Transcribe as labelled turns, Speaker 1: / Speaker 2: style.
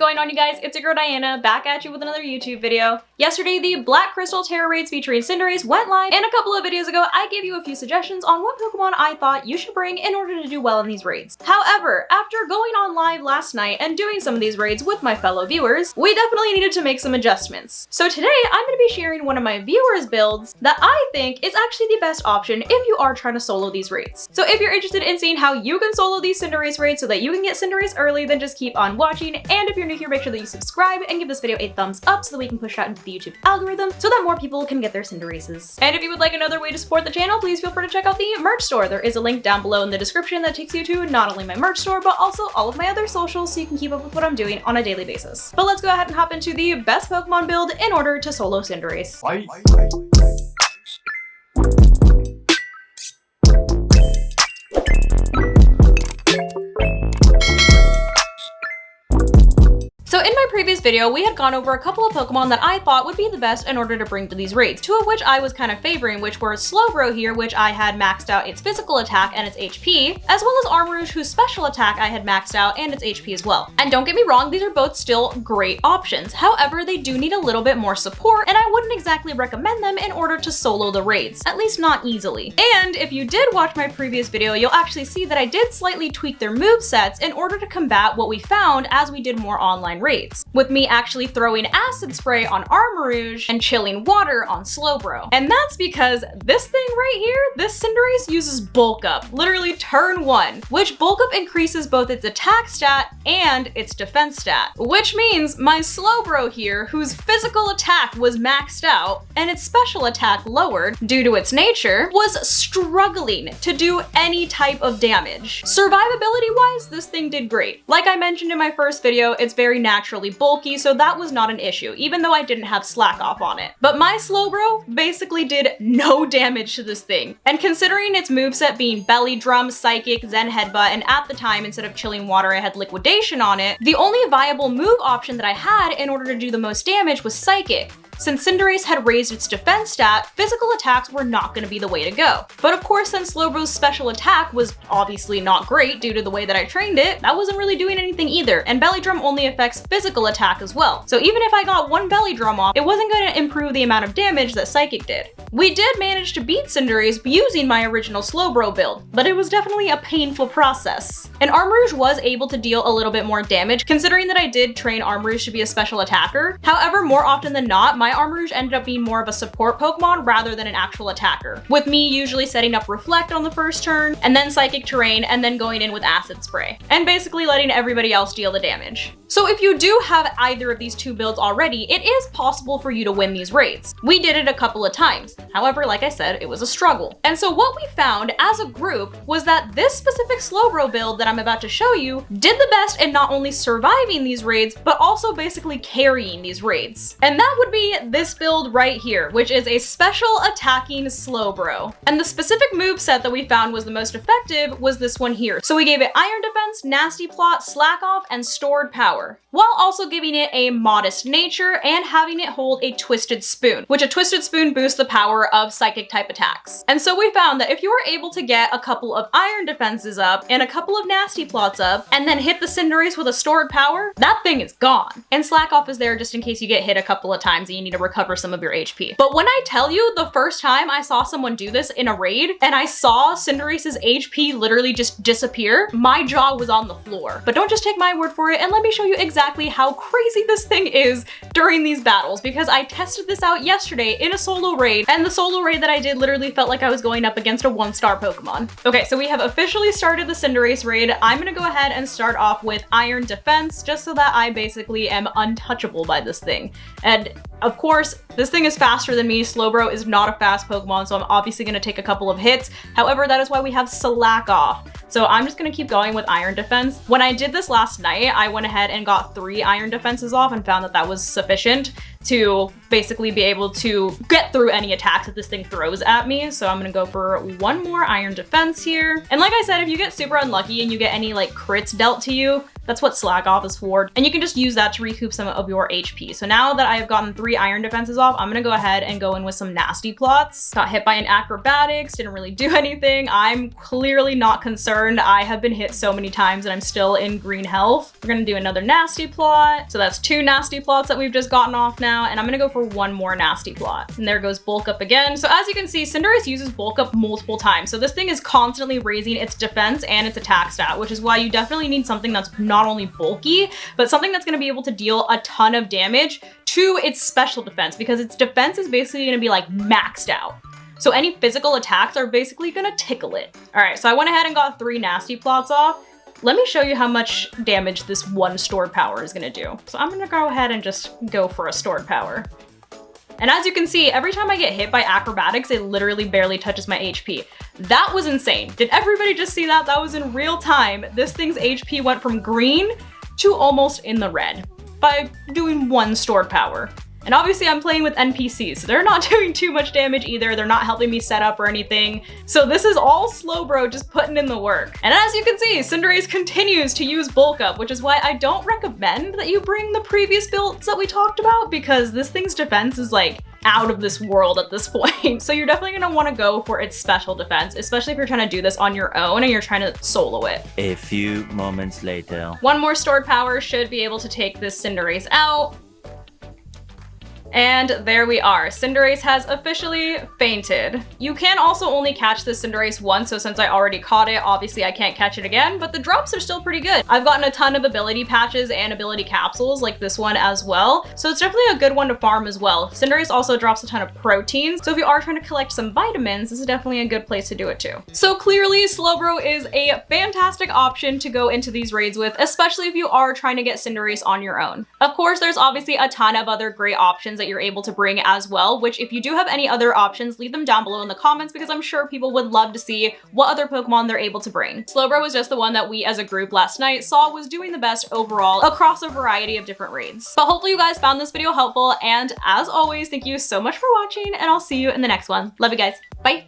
Speaker 1: going on, you guys? It's your girl Diana, back at you with another YouTube video. Yesterday, the Black Crystal Terror raids featuring CINDERACE went live, and a couple of videos ago, I gave you a few suggestions on what Pokemon I thought you should bring in order to do well in these raids. However, after going on live last night and doing some of these raids with my fellow viewers, we definitely needed to make some adjustments. So today, I'm going to be sharing one of my viewers' builds that I think is actually the best option if you are trying to solo these raids. So if you're interested in seeing how you can solo these CINDERACE raids so that you can get CINDERACE early, then just keep on watching. And if you're new here, make sure that you subscribe and give this video a thumbs up so that we can push it out into the YouTube algorithm so that more people can get their CINDERACEs. And if you would like another way to support the channel, please feel free to check out the merch store. There is a link down below in the description that takes you to not only my merch store, but also all of my other socials so you can keep up with what I'm doing on a daily basis. But let's go ahead and hop into the best Pokemon build in order to solo CINDERACE. So in my previous video, we had gone over a couple of Pokemon that I thought would be the best in order to bring to these raids, two of which I was kind of favoring, which were Slowbro here, which I had maxed out its physical attack and its HP, as well as Armarouge, whose special attack I had maxed out and its HP as well. And don't get me wrong, these are both still great options. However, they do need a little bit more support, and I wouldn't exactly recommend them in order to solo the raids, at least not easily. And if you did watch my previous video, you'll actually see that I did slightly tweak their movesets in order to combat what we found as we did more online raids, with me actually throwing acid spray on Armarouge and chilling water on Slowbro. And that's because this thing right here, this CINDERACE uses bulk up, literally turn 1, which bulk up increases both its attack stat and its defense stat, which means my Slowbro here, whose physical attack was maxed out and its special attack lowered due to its nature, was struggling to do any type of damage. Survivability wise, this thing did great. Like I mentioned in my first video, it's very naturally bulky, so that was not an issue, even though I didn't have slack off on it. But my Slowbro basically did no damage to this thing. And considering its moveset being Belly Drum, Psychic, Zen Headbutt, and at the time, instead of chilling water, I had Liquidation on it, the only viable move option that I had in order to do the most damage was Psychic. Since CINDERACE had raised its defense stat, physical attacks were not going to be the way to go. But of course, since Slowbro's special attack was obviously not great due to the way that I trained it, that wasn't really doing anything either, and Belly Drum only affects physical attack as well. So even if I got one Belly Drum off, it wasn't going to improve the amount of damage that Psychic did. We did manage to beat CINDERACE using my original Slowbro build, but it was definitely a painful process. And Armarouge was able to deal a little bit more damage, considering that I did train Armarouge to be a special attacker. However, more often than not, my Armarouge ended up being more of a support Pokemon rather than an actual attacker, with me usually setting up Reflect on the first turn, and then Psychic Terrain, and then going in with Acid Spray, and basically letting everybody else deal the damage. So if you do have either of these two builds already, it is possible for you to win these raids. We did it a couple of times. However, like I said, it was a struggle. And so what we found as a group was that this specific Slowbro build that I'm about to show you did the best in not only surviving these raids, but also basically carrying these raids. And that would be this build right here, which is a special attacking Slowbro. And the specific moveset that we found was the most effective was this one here. So we gave it Iron Defense, Nasty Plot, Slack Off, and Stored Power, while also giving it a Modest Nature and having it hold a Twisted Spoon, which a Twisted Spoon boosts the power of Psychic type attacks. And so we found that if you were able to get a couple of Iron Defenses up and a couple of Nasty Plots up, and then hit the CINDERACE with a Stored Power, that thing is gone. And Slack Off is there just in case you get hit a couple of times and you need to recover some of your HP. But when I tell you, the first time I saw someone do this in a raid and I saw CINDERACE's HP literally just disappear, my jaw was on the floor. But don't just take my word for it, and let me show you exactly how crazy this thing is during these battles, because I tested this out yesterday in a solo raid, and the solo raid that I did literally felt like I was going up against a 1-star Pokemon. Okay, so we have officially started the CINDERACE raid. I'm gonna go ahead and start off with Iron Defense, just so that I basically am untouchable by this thing. And of course, this thing is faster than me. Slowbro is not a fast Pokemon, so I'm obviously gonna take a couple of hits. However, that is why we have Slack Off. So I'm just gonna keep going with Iron Defense. When I did this last night, I went ahead and got 3 Iron Defenses off and found that that was sufficient to basically be able to get through any attacks that this thing throws at me. So I'm gonna go for 1 more Iron Defense here. And like I said, if you get super unlucky and you get any like crits dealt to you, That's what Slag Off is for. And you can just use that to recoup some of your HP. So now that I have gotten 3 iron defenses off, I'm gonna go ahead and go in with some nasty plots. Got hit by an acrobatics, didn't really do anything. I'm clearly not concerned. I have been hit so many times and I'm still in green health. We're gonna do another nasty plot. So that's 2 nasty plots that we've just gotten off now. And I'm gonna go for 1 more nasty plot. And there goes bulk up again. So as you can see, CINDERACE uses bulk up multiple times. So this thing is constantly raising its defense and its attack stat, which is why you definitely need something that's not only bulky, but something that's gonna be able to deal a ton of damage to its special defense, because its defense is basically gonna be like maxed out. So any physical attacks are basically gonna tickle it. All right, so I went ahead and got 3 nasty plots off. Let me show you how much damage this 1 stored power is gonna do. So I'm gonna go ahead and just go for a stored power. And as you can see, every time I get hit by acrobatics, it literally barely touches my HP. That was insane. Did everybody just see that? That was in real time. This thing's HP went from green to almost in the red by doing 1 stored power. And obviously I'm playing with NPCs, so they're not doing too much damage either. They're not helping me set up or anything. So this is all Slowbro just putting in the work. And as you can see, CINDERACE continues to use bulk up, which is why I don't recommend that you bring the previous builds that we talked about, because this thing's defense is like out of this world at this point. So you're definitely gonna wanna go for its special defense, especially if you're trying to do this on your own and you're trying to solo it.
Speaker 2: A few moments later.
Speaker 1: 1 more stored power should be able to take this CINDERACE out. And there we are. CINDERACE has officially fainted. You can also only catch this CINDERACE once, so since I already caught it, obviously I can't catch it again, but the drops are still pretty good. I've gotten a ton of ability patches and ability capsules like this one as well, so it's definitely a good one to farm as well. CINDERACE also drops a ton of proteins, so if you are trying to collect some vitamins, this is definitely a good place to do it too. So clearly, Slowbro is a fantastic option to go into these raids with, especially if you are trying to get CINDERACE on your own. Of course, there's obviously a ton of other great options that you're able to bring as well, which if you do have any other options, leave them down below in the comments, because I'm sure people would love to see what other Pokemon they're able to bring. Slowbro was just the one that we as a group last night saw was doing the best overall across a variety of different raids. But hopefully you guys found this video helpful, and as always, thank you so much for watching, and I'll see you in the next one. Love you guys. Bye.